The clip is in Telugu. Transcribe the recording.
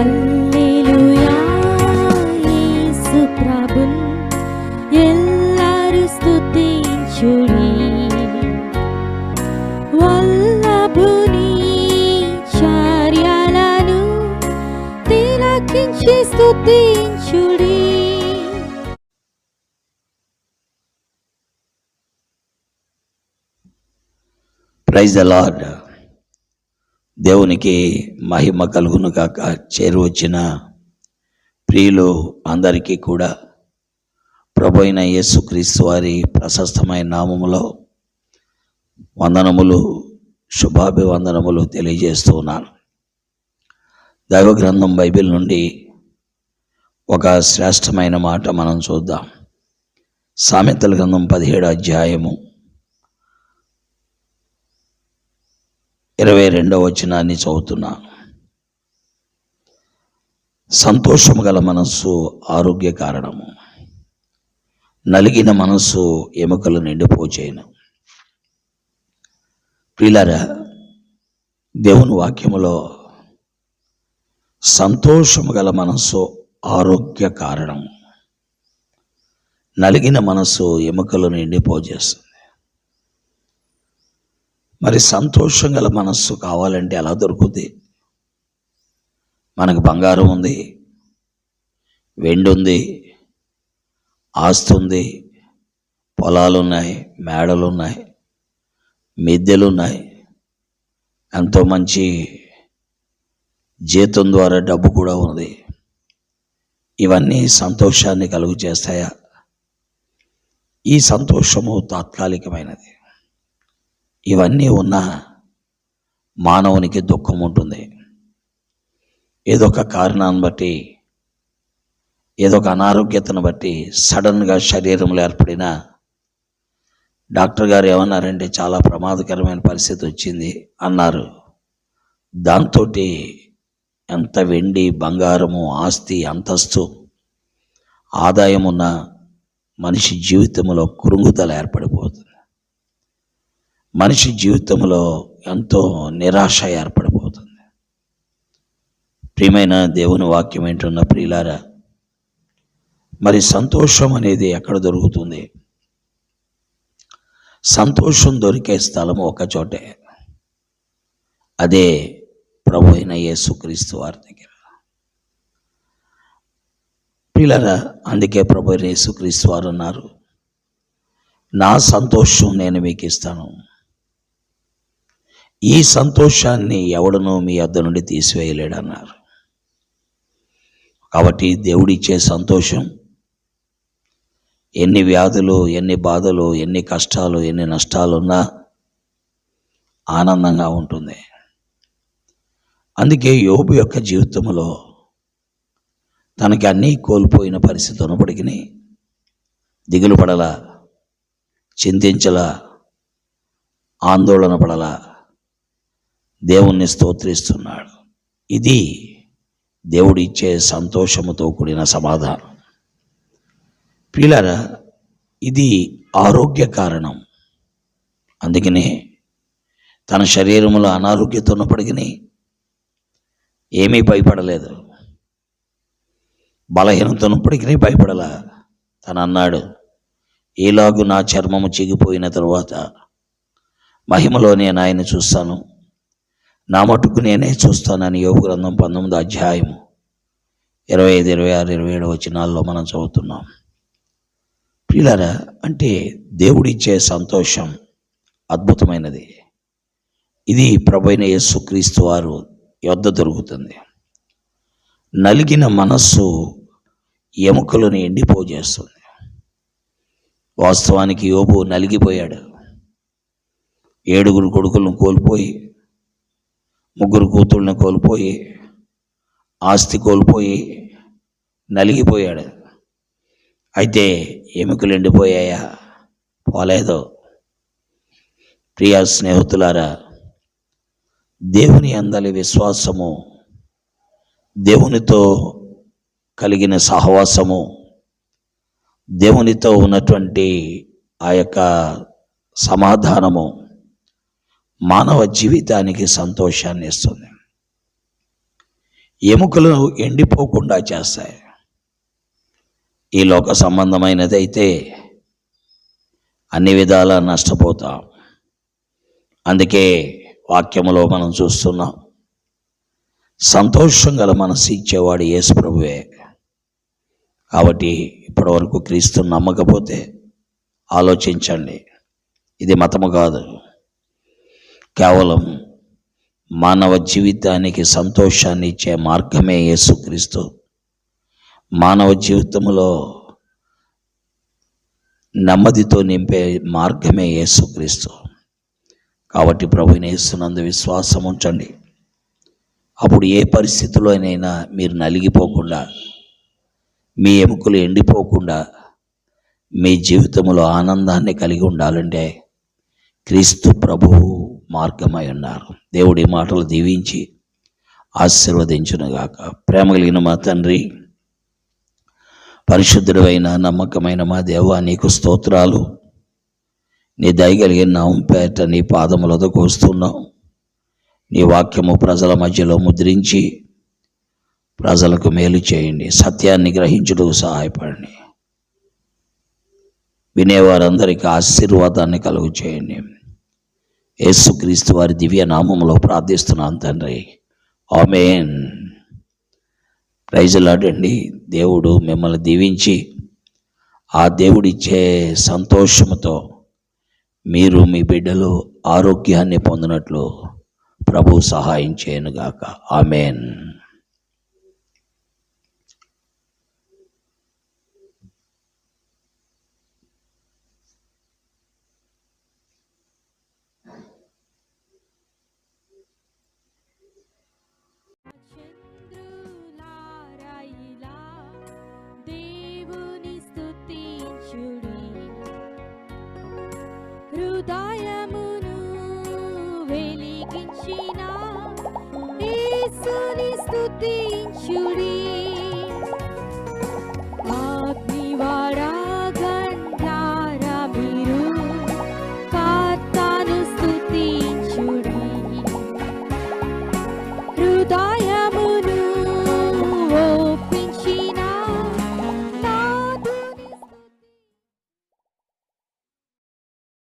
హల్లెలూయా యేసు ప్రభున్ ఎల్లరు స్తుతించుడి. వల్లభుని చర్యలను తిలకించి స్తుతించుడి. Praise the lord. దేవునికి మహిమ కలుగును కాక. చేరువచ్చిన ప్రియులు అందరికీ కూడా ప్రభు అయిన యేసుక్రీస్తు వారి ప్రశస్తమైన నామములో వందనములు, శుభాభివందనములు తెలియజేస్తూ ఉన్నాను. దైవ గ్రంథం బైబిల్ నుండి ఒక శ్రేష్టమైన మాట మనం చూద్దాం. సామెతల గ్రంథం 17వ అధ్యాయము 22వ వచనాన్ని చదువుతున్నాను. సంతోషము గల మనస్సు ఆరోగ్య కారణము, నలిగిన మనస్సు ఎముకలు నిండిపోచేయును. ప్రియులారా, దేవుని వాక్యములో సంతోషము గల మనస్సు ఆరోగ్య కారణము, నలిగిన మనస్సు ఎముకలు నిండిపోచేస్తుంది. మరి సంతోషం గల మనస్సు కావాలంటే ఎలా దొరుకుతుంది? మనకు బంగారం ఉంది, వెండి ఉంది, ఆస్తి ఉంది, పొలాలు ఉన్నాయి, మేడలు ఉన్నాయి, మిద్దెలు ఉన్నాయి, ఎంతో మంచి జీతం ద్వారా డబ్బు కూడా ఉంది. ఇవన్నీ సంతోషాన్ని కలుగు చేస్తాయా? ఈ సంతోషము తాత్కాలికమైనది. ఇవన్నీ ఉన్న మానవునికి దుఃఖం ఉంటుంది. ఏదో ఒక కారణాన్ని బట్టి, ఏదో ఒక అనారోగ్యతను బట్టి సడన్గా శరీరంలో ఏర్పడిన డాక్టర్ గారు ఏమన్నారంటే చాలా ప్రమాదకరమైన పరిస్థితి వచ్చింది అన్నారు. దాంతో ఎంత వెండి, బంగారము, ఆస్తి, అంతస్తు, ఆదాయం ఉన్న మనిషి జీవితంలో కృంగుదల ఏర్పడిపోతుంది. మనిషి జీవితంలో ఎంతో నిరాశ ఏర్పడిపోతుంది. ప్రియమైన దేవుని వాక్యం ఏంటున్న ప్రియులారా, మరి సంతోషం అనేది ఎక్కడ దొరుకుతుంది? సంతోషం దొరికే స్థలము ఒక చోటే, అదే ప్రభు అయిన యేసుక్రీస్తు వారి దగ్గర. ప్రియులారా, అందుకే ప్రభు అయిన యేసుక్రీస్తు వారు అన్నారు, నా సంతోషం నేను మీకు ఇస్తాను, ఈ సంతోషాన్ని ఎవడనూ మీ వద్ద నుండి తీసివేయలేడు అన్నారు. కాబట్టి దేవుడిచ్చే సంతోషం ఎన్ని వ్యాధులు, ఎన్ని బాధలు, ఎన్ని కష్టాలు, ఎన్ని నష్టాలున్నా ఆనందంగా ఉంటుంది. అందుకే యోబు యొక్క జీవితంలో తనకి అన్నీ కోల్పోయిన పరిస్థితి ఉన్నప్పటికీ దిగులు పడలా, చింతించలా, ఆందోళన పడలా, దేవుణ్ణి స్తోత్రిస్తున్నాడు. ఇది దేవుడిచ్చే సంతోషముతో కూడిన సమాధానం. ప్రియులారా, ఇది ఆరోగ్య కారణం. అందుకనే తన శరీరంలో అనారోగ్యత ఉన్నప్పటికీ ఏమీ భయపడలేదు, బలహీనత ఉన్నప్పటికీ భయపడలా. తను అన్నాడు, ఈలాగు నా చర్మము చిగిపోయిన తరువాత మహిమలో నేను ఆయన చూస్తాను, నా మటుకు నేనే చూస్తానని యోబు గ్రంథం 19వ అధ్యాయము 25, 26, 27 వచనాల్లో మనం చదువుతున్నాం. ప్రియులారా, అంటే దేవుడిచ్చే సంతోషం అద్భుతమైనది. ఇది ప్రభువైన యేసుక్రీస్తు వారు యొద్ద దొరుకుతుంది. నలిగిన మనస్సు ఎముకలను ఎండిపోజేస్తుంది. వాస్తవానికి యోబు నలిగిపోయాడు. 7 కొడుకులను కోల్పోయి, 3 కూతుళ్ళని కోల్పోయి, ఆస్తి కోల్పోయి నలిగిపోయాడు. అయితే ఎముకలు ఎండిపోయాయా? పోలేదు. ప్రియ స్నేహితులారా, దేవుని అందలి విశ్వాసము, దేవునితో కలిగిన సహవాసము, దేవునితో ఉన్నటువంటి ఆ యొక్క సమాధానము మానవ జీవితానికి సంతోషాన్ని ఇస్తుంది. ఎముకలు ఎండిపోకుండా చేస్తాయి. ఈ లోక సంబంధమైనదైతే అన్ని విధాలా నష్టపోతాం. అందుకే వాక్యములో మనం చూస్తున్నాం, సంతోషం గల మనసు ఇచ్చేవాడు యేసు ప్రభువే. కాబట్టి ఇప్పటివరకు క్రీస్తుని నమ్మకపోతే ఆలోచించండి. ఇది మతము కాదు, కేవలం మానవ జీవితానికి సంతోషాన్ని ఇచ్చే మార్గమే యేసుక్రీస్తు. మానవ జీవితంలో నెమ్మదితో నింపే మార్గమే యేసుక్రీస్తు. కాబట్టి ప్రభువుని యేసునందు విశ్వాసం ఉంచండి. అప్పుడు ఏ పరిస్థితిలోనైనా మీరు నలిగిపోకుండా, మీ ఎముకలు ఎండిపోకుండా మీ జీవితంలో ఆనందాన్ని కలిగి ఉండాలంటే క్రీస్తు ప్రభువు మార్గమై ఉన్నారు. దేవుడి మాటలు దీవించి ఆశీర్వదించునుగాక. ప్రేమ కలిగిన మా తండ్రి, పరిశుద్ధుడైన నమ్మకమైన మా దేవా, నీకు స్తోత్రాలు. నీ దయగలిగిన నామం పేట నీ పాదములతో వస్తున్నాం. నీ వాక్యము ప్రజల మధ్యలో ముద్రించి ప్రజలకు మేలు చేయండి. సత్యాన్ని గ్రహించుటకు సహాయపడండి. వినేవారందరికీ ఆశీర్వాదాన్ని కలుగు చేయండి. యేసుక్రీస్తు వారి దివ్య నామములో ప్రార్థిస్తున్నాను తండ్రి, ఆమేన్. ప్రైజ్ లార్డ్ అండి. దేవుడు మిమ్మల్ని దీవించి ఆ దేవుడిచ్చే సంతోషముతో మీరు మీ బిడ్డలు ఆరోగ్యాన్ని పొందినట్లు ప్రభు సహాయం చేయనుగాక. ఆమేన్. చంద్రులారాయిలా దేవుని స్తుతించుడి, హృదయమును వెలిగించిన యేసుని స్తుతించుడి.